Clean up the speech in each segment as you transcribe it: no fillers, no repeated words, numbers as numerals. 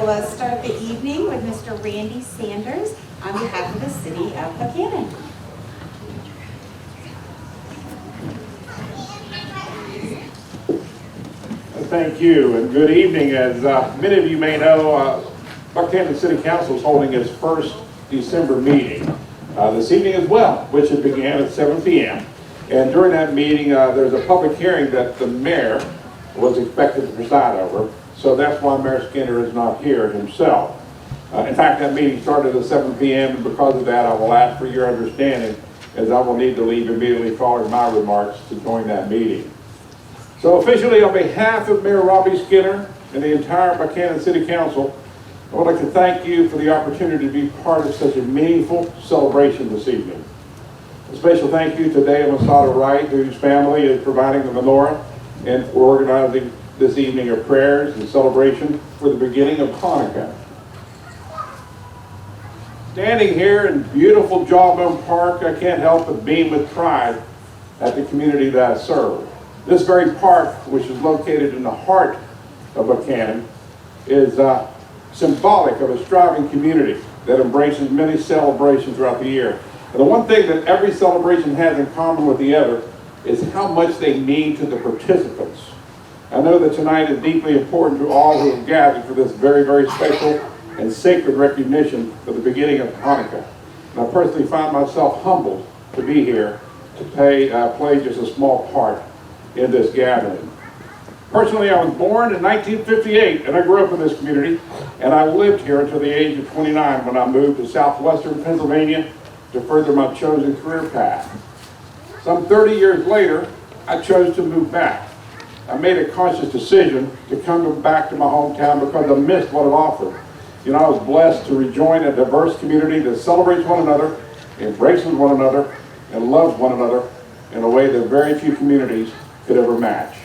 will start the evening with Mr. Randy Sanders on behalf of the City of Buckhannon. Thank you, and good evening. As many of you may know, Buckhannon City Council is holding its first December meeting this evening as well, which it began at 7 p.m. And during that meeting, there's a public hearing that the mayor was expected to preside over. So that's why Mayor Skinner is not here himself. In fact, that meeting started at 7 p.m. and because of that, I will ask for your understanding as I will need to leave immediately following my remarks to join that meeting. So officially, on behalf of Mayor Robbie Skinner and the entire Buckhannon City Council, I would like to thank you for the opportunity to be part of such a meaningful celebration this evening. A special thank you to Dea Masada Wright, whose family is providing the menorah, and for organizing this evening of prayers and celebration for the beginning of Hanukkah. Standing here in beautiful Jawbone Park, I can't help but beam with pride at the community that I serve. This very park, which is located in the heart of Buckhannon, is symbolic of a striving community that embraces many celebrations throughout the year. And the one thing that every celebration has in common with the other is how much they mean to the participants. I know that tonight is deeply important to all who have gathered for this very, very special and sacred recognition for the beginning of Hanukkah. And I personally find myself humbled to be here to play just a small part in this gathering. Personally, I was born in 1958 and I grew up in this community, and I lived here until the age of 29 when I moved to southwestern Pennsylvania to further my chosen career path. Some 30 years later, I chose to move back. I made a conscious decision to come back to my hometown because I missed what it offered. You know, I was blessed to rejoin a diverse community that celebrates one another, embraces one another, and loves one another in a way that very few communities could ever match.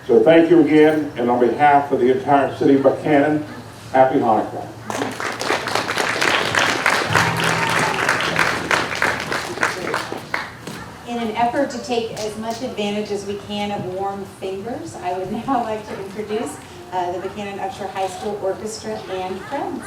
So thank you again, and on behalf of the entire city of Buckhannon, happy Hanukkah. In an effort to take as much advantage as we can of warm fingers, I would now like to introduce the Buckhannon Upshur High School Orchestra and friends.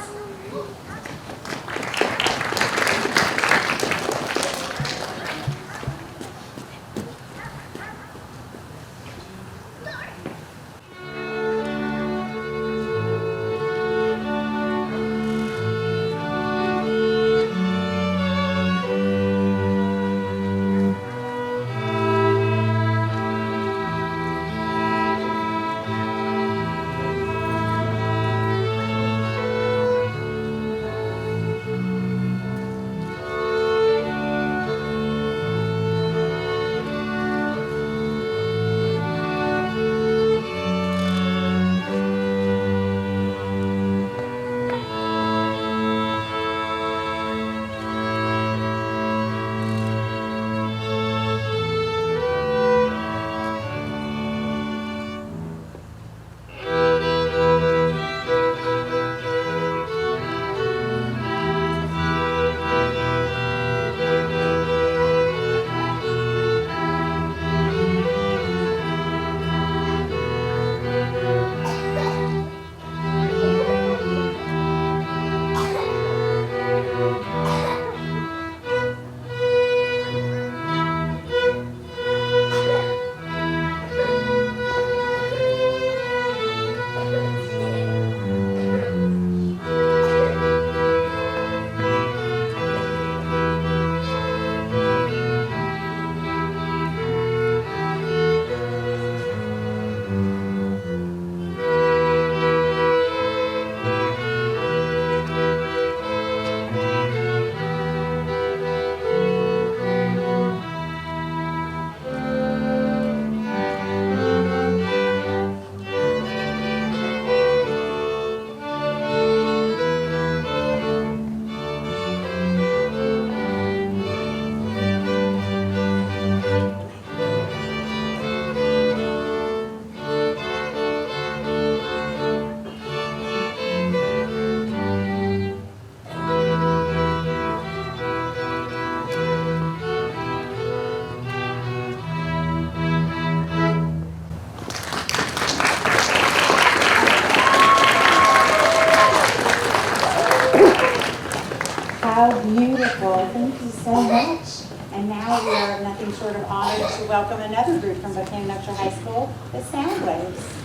How beautiful. Thank you so much. And now we are nothing short of honored to welcome another group from Buckhannon Upshur High School, the Soundwaves.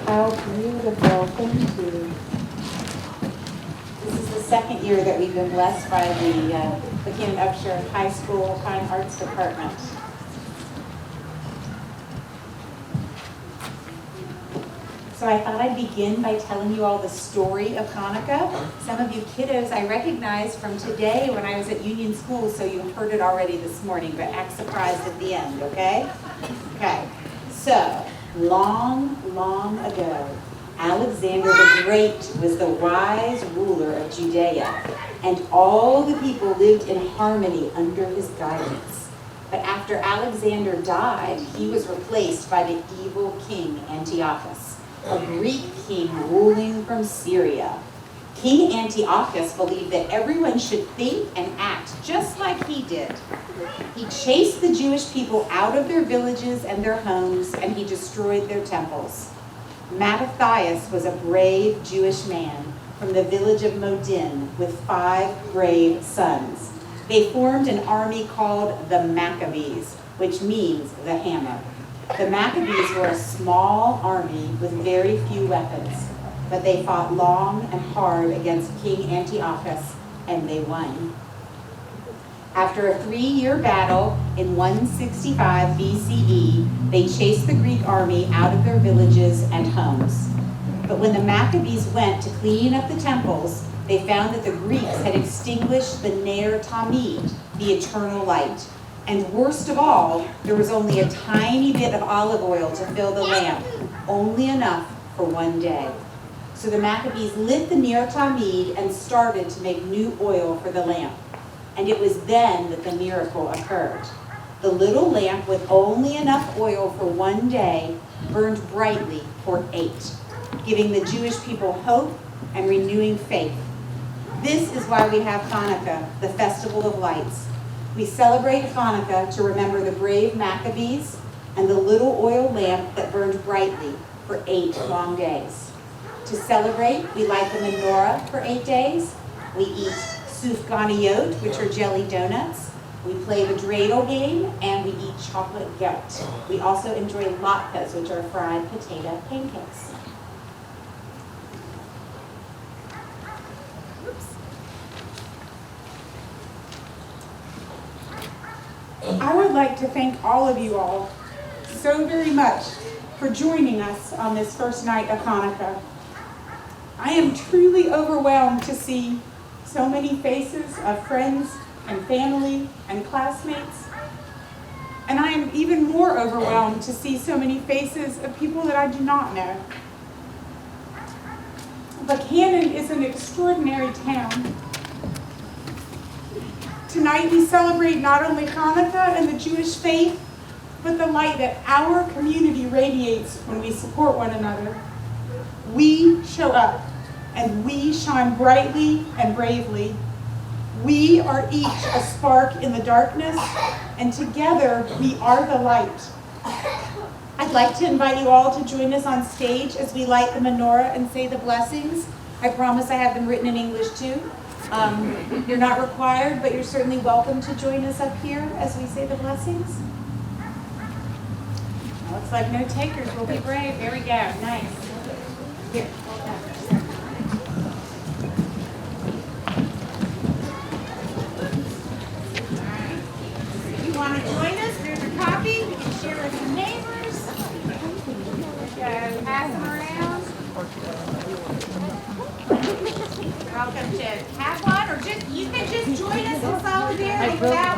How beautiful, thank you. This is the second year that we've been blessed by the Buckhannon Upshur High School Fine Arts Department. So I thought I'd begin by telling you all the story of Hanukkah. Some of you kiddos I recognize from today when I was at Union School, so you heard it already this morning, but act surprised at the end, okay? Okay, so long, long ago, Alexander the Great was the wise ruler of Judea, and all the people lived in harmony under his guidance. But after Alexander died, he was replaced by the evil king Antiochus, a Greek king ruling from Syria. King Antiochus believed that everyone should think and act just like he did. He chased the Jewish people out of their villages and their homes, and he destroyed their temples. Mattathias was a brave Jewish man from the village of Modin with 5 brave sons. They formed an army called the Maccabees, which means the hammer. The Maccabees were a small army with very few weapons, but they fought long and hard against King Antiochus, and they won. After a 3-year battle in 165 BCE, they chased the Greek army out of their villages and homes. But when the Maccabees went to clean up the temples, they found that the Greeks had extinguished the Ner Tamid, the eternal light. And worst of all, there was only a tiny bit of olive oil to fill the lamp, only enough for one day. So the Maccabees lit the Ner Tamid and started to make new oil for the lamp. And it was then that the miracle occurred. The little lamp with only enough oil for one day burned brightly for 8, giving the Jewish people hope and renewing faith. This is why we have Hanukkah, the Festival of Lights. We celebrate Hanukkah to remember the brave Maccabees and the little oil lamp that burned brightly for 8 long days. To celebrate, we light the menorah for 8 days. We eat sufganiyot, which are jelly donuts. We play the dreidel game, and we eat chocolate gelt. We also enjoy latkes, which are fried potato pancakes. I would like to thank all of you all so very much for joining us on this first night of Hanukkah. I am truly overwhelmed to see so many faces of friends and family and classmates. And I am even more overwhelmed to see so many faces of people that I do not know. Buckhannon is an extraordinary town. Tonight we celebrate not only Hanukkah and the Jewish faith, but the light that our community radiates when we support one another. We show up, and we shine brightly and bravely. We are each a spark in the darkness, and together we are the light. I'd like to invite you all to join us on stage as we light the menorah and say the blessings. I promise I have them written in English too. You're not required, but you're certainly welcome to join us up here as we say the blessings. Looks like no takers. We'll be brave. There we go. Nice. Here. If you want to join us, there's your copy. We can share with your neighbors. Pass them around. You're welcome to have one, or just you can just join us in solidarity without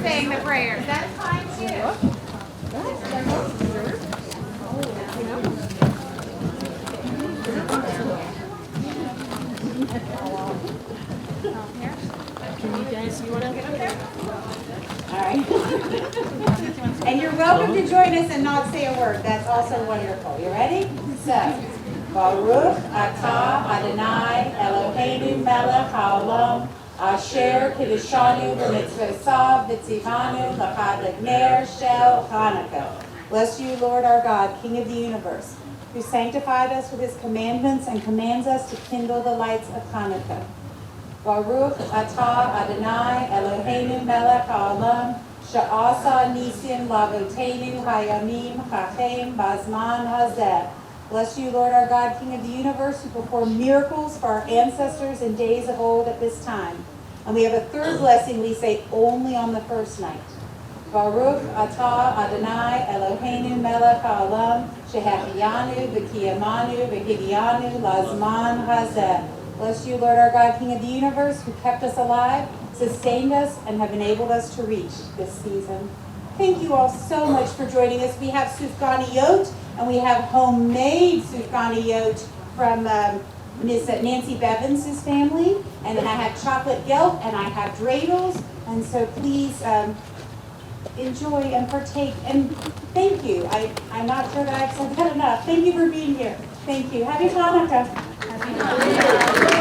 saying the prayers. That's fine too. All right. And you're welcome to join us and not say a word. That's also wonderful. You ready? So, Baruch atah Adonai Eloheinu melech haolam asher kiddushanu b'mitzvosav v'tzivanu l'chad l'ner shel Hanukkah. Bless you, Lord our God, King of the universe, who sanctified us with his commandments and commands us to kindle the lights of Hanukkah. Baruch atah Adonai Eloheinu melech haolam she'asa nisim lavotenu hayamim chachem bazman hazeh. Bless you, Lord our God, King of the universe, who performed miracles for our ancestors in days of old at this time. And we have a third blessing we say only on the first night. Baruch atah Adonai Eloheinu melech haolam shehechiyanu v'kiyamanu v'hivyanu lazman hazeh. Bless you, Lord our God, King of the universe, who kept us alive, sustained us, and have enabled us to reach this season. Thank you all so much for joining us. We have sufganiyot, and we have homemade sufganiyot from Miss Nancy Bevins' family, and then I have chocolate gelt, and I have dreidels, and so please enjoy and partake, and thank you. I'm not sure that I've said that enough. Thank you for being here. Thank you. Happy Hanukkah. Happy Hanukkah.